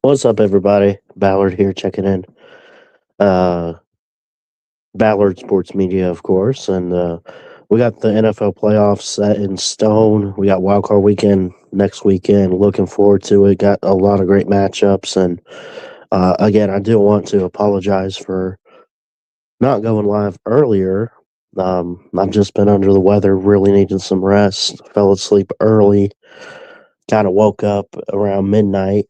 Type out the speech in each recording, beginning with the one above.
What's up, everybody? Ballard here, checking in. Uh, Ballard Sports Media, of course, and we got the NFL playoffs set in stone. We got Wild Card Weekend next weekend. Looking forward to it. Got a lot of great matchups, and again, I do want to apologize for not going live earlier. I've just been under the weather, really needed some rest. Fell asleep early. Kind of woke up around midnight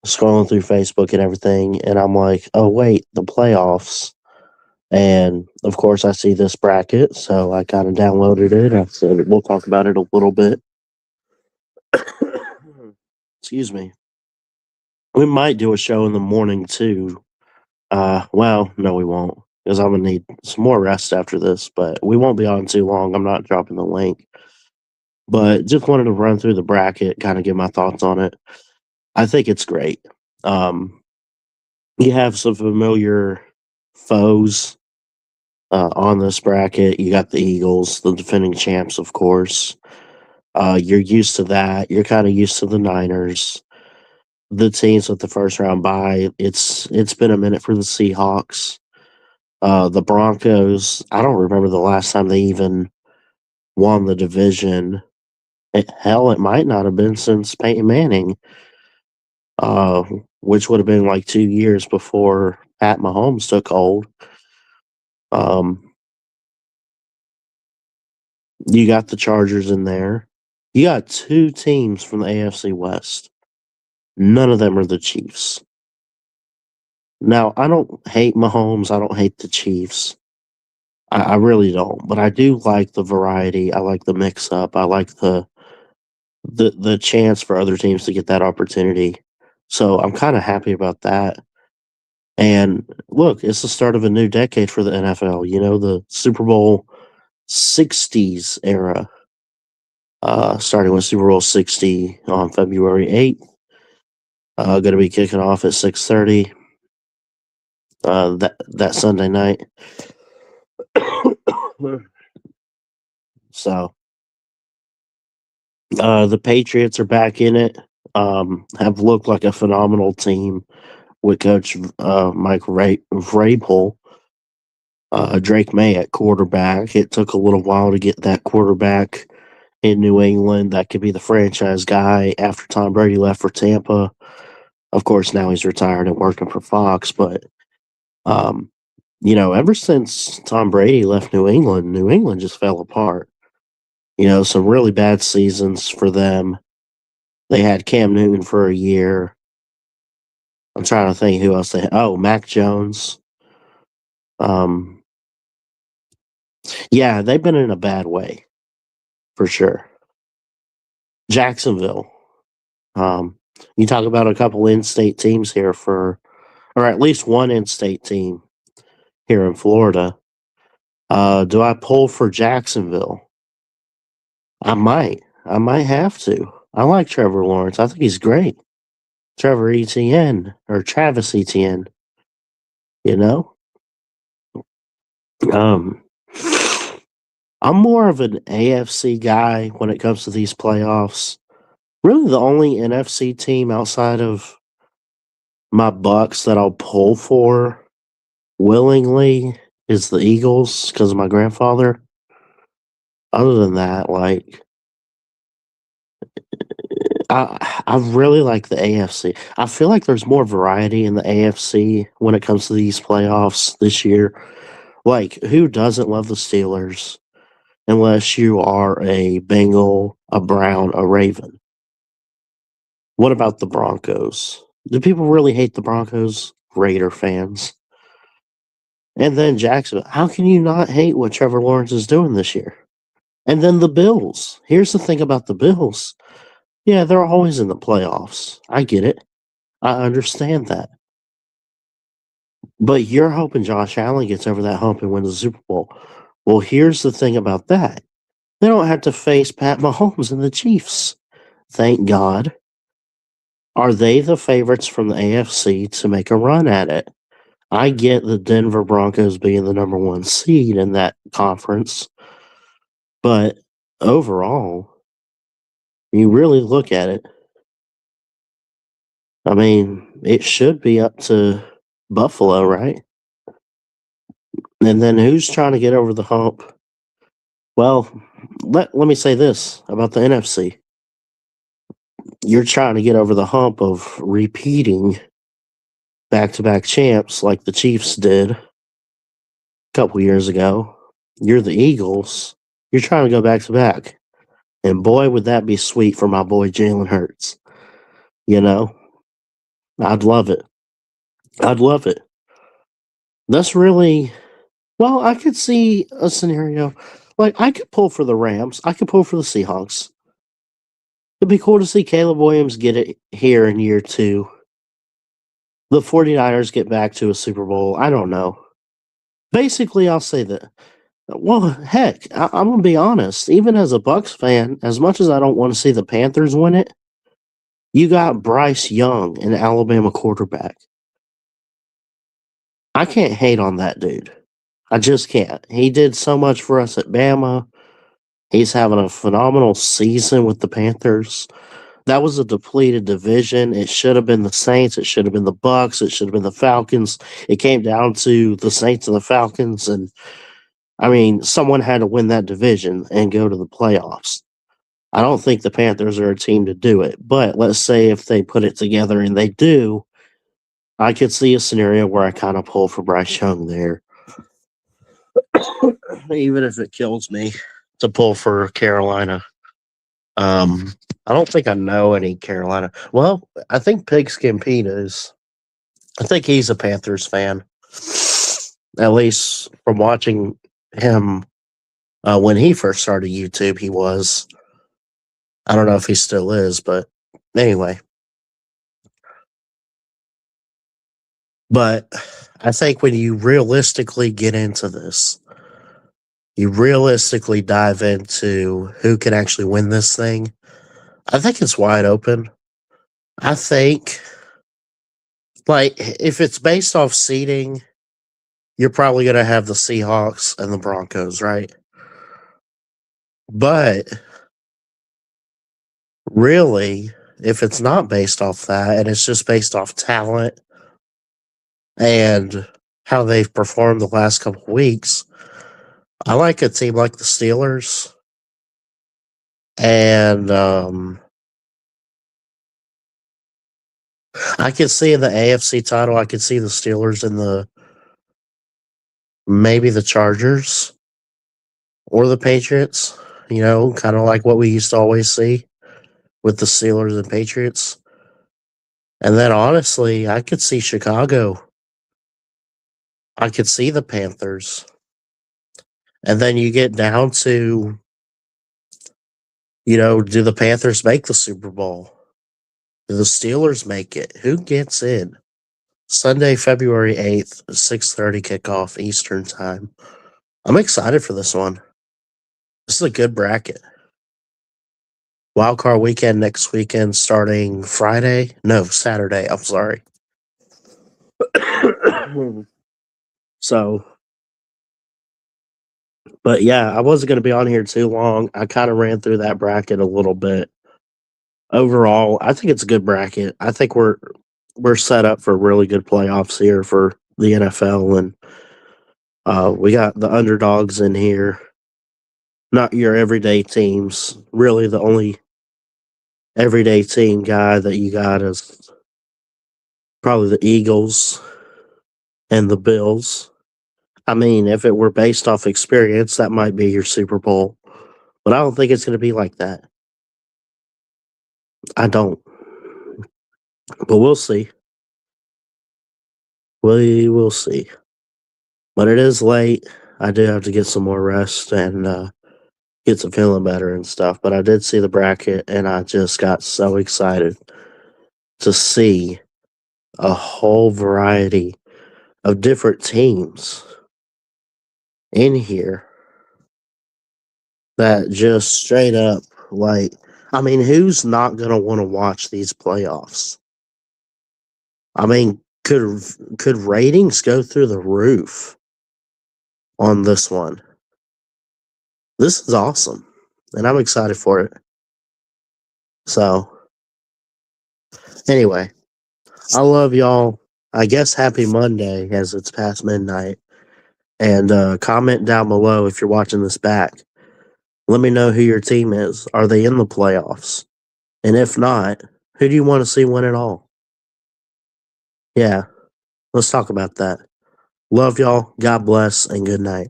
scrolling through Facebook and everything, and I'm like, oh, wait, the playoffs. And of course, I see this bracket, so I kind of downloaded it. I said, we'll talk about it a little bit. Excuse me. We might do a show in the morning too. Well, no, we won't, because I'm going to need some more rest after this, but we won't be on too long. I'm not dropping the link. But just wanted to run through the bracket, kind of give my thoughts on it. I think it's great. Um, you have some familiar foes on this bracket. You got the Eagles, the defending champs, of course. You're used to that. You're kind of used to the Niners, the teams with the first round bye. It's been a minute for the Seahawks. The Broncos. I don't remember the last time they even won the division. Hell, it might not have been since Peyton Manning, uh, which would have been like 2 years before Pat Mahomes took hold. Um, You got the Chargers in there. You got two teams from the AFC West. None of them are the Chiefs. Now, I don't hate Mahomes. I don't hate the Chiefs. I really don't. But I do like the variety. I like the mix up. I like the chance for other teams to get that opportunity. So I'm kind of happy about that. And look, it's the start of a new decade for the NFL. You know, the Super Bowl 60s era, starting with Super Bowl 60 on February 8th. Going to be kicking off at 6:30 that Sunday night. So the Patriots are back in it. Have looked like a phenomenal team with Coach Mike Vrabel. Drake May at quarterback. It took a little while to get that quarterback in New England that could be the franchise guy after Tom Brady left for Tampa. Of course, now he's retired and working for Fox, but um, ever since Tom Brady left New England just fell apart. Some really bad seasons for them. They had Cam Newton for a year. I'm trying to think who else they had. Oh, Mac Jones. Um, yeah, they've been in a bad way for sure. Jacksonville. Um, you talk about a couple in-state teams here or at least one in-state team here in Florida. Do I pull for Jacksonville? I might. I might have to. I like Trevor Lawrence. I think he's great. Trevor Etienne or Travis Etienne, you know? Um I'm more of an AFC guy when it comes to these playoffs. Really the only NFC team outside of my Bucks that I'll pull for willingly is the Eagles because of my grandfather. Other than that, like I really like the AFC. I feel like there's more variety in the AFC when it comes to these playoffs this year. Like, who doesn't love the Steelers unless you are a Bengal, a Brown, a Raven? What about the Broncos? Do people really hate the Broncos? Raider fans. And then Jacksonville. How can you not hate what Trevor Lawrence is doing this year? And then the Bills. Here's the thing about the Bills. Yeah, they're always in the playoffs. I get it. I understand that. But you're hoping Josh Allen gets over that hump and wins the Super Bowl. Well, here's the thing about that. They don't have to face Pat Mahomes and the Chiefs. Thank God. Are they the favorites from the AFC to make a run at it? I get the Denver Broncos being the number one seed in that conference, but overall, you really look at it, I mean, it should be up to Buffalo, right? And then who's trying to get over the hump? Well, let me say this about the NFC. You're trying to get over the hump of repeating back to back champs like the Chiefs did a couple years ago. You're the Eagles. You're trying to go back to back. And boy, would that be sweet for my boy Jalen Hurts. You know, I'd love it. I'd love it. That's really, well, I could see a scenario. Like, I could pull for the Rams. I could pull for the Seahawks. It'd be cool to see Caleb Williams get it here in year two. The 49ers get back to a Super Bowl. I don't know. Basically, I'll say that. Well, heck, I'm going to be honest. Even as a Bucks fan, as much as I don't want to see the Panthers win it, you got Bryce Young, an Alabama quarterback. I can't hate on that dude. I just can't. He did so much for us at Bama. He's having a phenomenal season with the Panthers. That was a depleted division. It should have been the Saints. It should have been the Bucks. It should have been the Falcons. It came down to the Saints and the Falcons, and I mean, someone had to win that division and go to the playoffs. I don't think the Panthers are a team to do it, but let's say if they put it together and they do, I could see a scenario where I kind of pull for Bryce Young there, even if it kills me to pull for Carolina. I don't think I know any Carolina. Well, I think Pigskin Pete is. I think he's a Panthers fan, at least from watching him when he first started YouTube. He was. I don't know if he still is, but anyway. But I think when you realistically get into this, you realistically dive into who can actually win this thing. I think it's wide open. I think, like, if it's based off seeding, you're probably going to have the Seahawks and the Broncos, right? But really, if it's not based off that and it's just based off talent and how they've performed the last couple of weeks, I like a team like the Steelers. And I could see in the AFC title, I could see the Steelers and maybe the Chargers or the Patriots, kind of like what we used to always see with the Steelers and Patriots. And then honestly, I could see Chicago. I could see the Panthers. And then you get down to, do the Panthers make the Super Bowl? Do the Steelers make it? Who gets in? Sunday, February 8th, 6:30 kickoff Eastern time. I'm excited for this one. This is a good bracket. Wildcard weekend next weekend starting Friday. No, Saturday. I'm sorry. So, but yeah, I wasn't going to be on here too long. I kind of ran through that bracket a little bit. Overall, I think it's a good bracket. I think we're set up for really good playoffs here for the NFL, and we got the underdogs in here. Not your everyday teams. Really, the only everyday team guy that you got is probably the Eagles and the Bills. I mean, if it were based off experience, that might be your Super Bowl. But I don't think it's going to be like that. I don't. But we'll see. We will see. But it is late. I do have to get some more rest and get some feeling better and stuff. But I did see the bracket and I just got so excited to see a whole variety of different teams in here that just straight up, like, I mean, who's not going to want to watch these playoffs? I mean, could ratings go through the roof on this one? This is awesome, and I'm excited for it. So, anyway, I love y'all. I guess happy Monday as it's past midnight. And comment down below if you're watching this back. Let me know who your team is. Are they in the playoffs? And if not, who do you want to see win it all? Yeah, let's talk about that. Love y'all. God bless and good night.